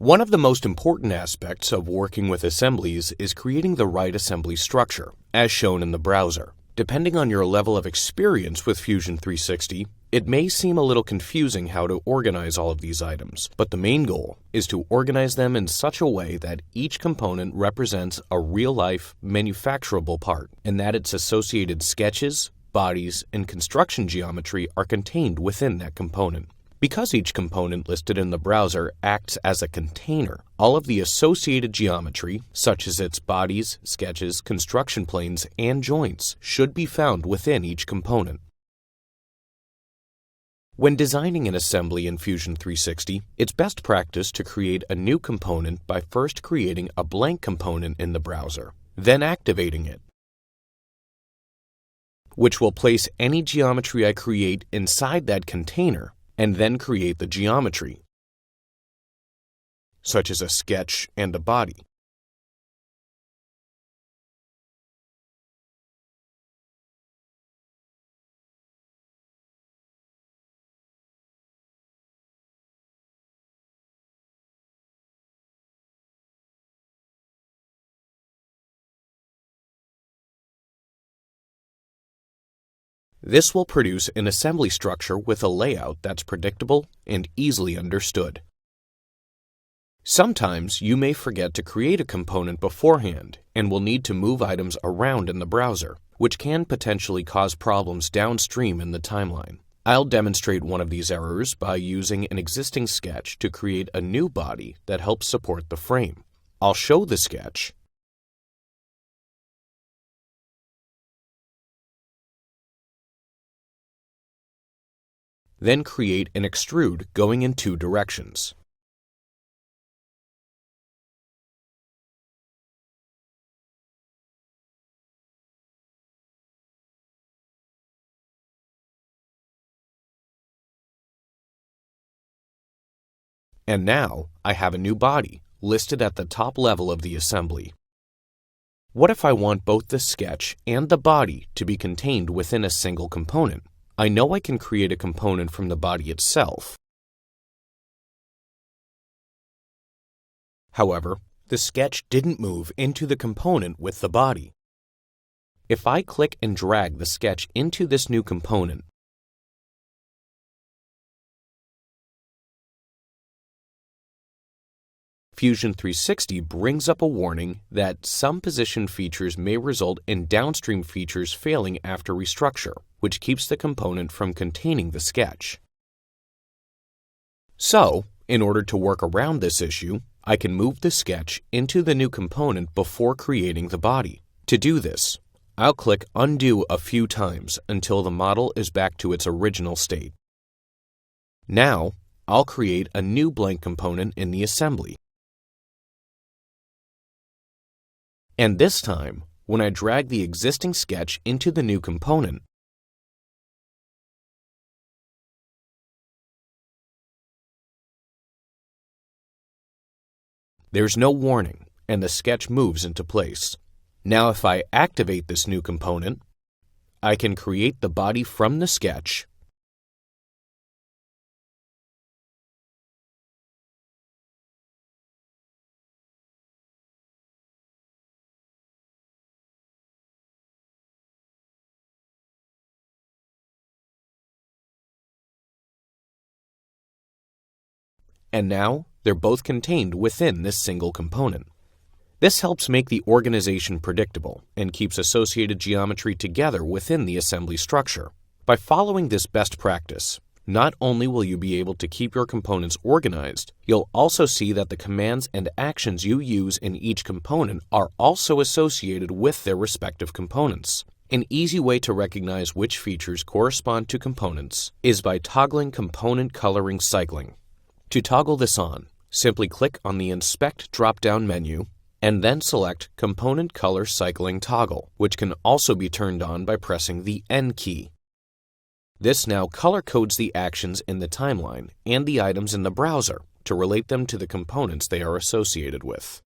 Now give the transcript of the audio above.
One of the most important aspects of working with assemblies is creating the right assembly structure, as shown in the browser. Depending on your level of experience with Fusion 360, it may seem a little confusing how to organize all of these items, but the main goal is to organize them in such a way that each component represents a real-life, manufacturable part, and that its associated sketches, bodies, and construction geometry are contained within that component. Because each component listed in the browser acts as a container, all of the associated geometry, such as its bodies, sketches, construction planes, and joints, should be found within each component. When designing an assembly in Fusion 360, it's best practice to create a new component by first creating a blank component in the browser, then activating it, which will place any geometry I create inside that container, and then create the geometry, such as a sketch and a body. This will produce an assembly structure with a layout that's predictable and easily understood. Sometimes you may forget to create a component beforehand and will need to move items around in the browser, which can potentially cause problems downstream in the timeline. I'll demonstrate one of these errors by using an existing sketch to create a new body that helps support the frame. I'll show the sketch, then create an extrude going in two directions. And now I have a new body listed at the top level of the assembly. What if I want both the sketch and the body to be contained within a single component? I know I can create a component from the body itself. However, the sketch didn't move into the component with the body. If I click and drag the sketch into this new component, Fusion 360 brings up a warning that some position features may result in downstream features failing after restructure, which keeps the component from containing the sketch. So, in order to work around this issue, I can move the sketch into the new component before creating the body. To do this, I'll click Undo a few times until the model is back to its original state. Now, I'll create a new blank component in the assembly. And this time, when I drag the existing sketch into the new component, there's no warning, and the sketch moves into place. Now if I activate this new component, I can create the body from the sketch, and now they're both contained within this single component. This helps make the organization predictable and keeps associated geometry together within the assembly structure. By following this best practice, not only will you be able to keep your components organized, you'll also see that the commands and actions you use in each component are also associated with their respective components. An easy way to recognize which features correspond to components is by toggling component coloring cycling. To toggle this on, simply click on the Inspect drop-down menu and then select Component Color Cycling Toggle, which can also be turned on by pressing the N key. This now color codes the actions in the timeline and the items in the browser to relate them to the components they are associated with.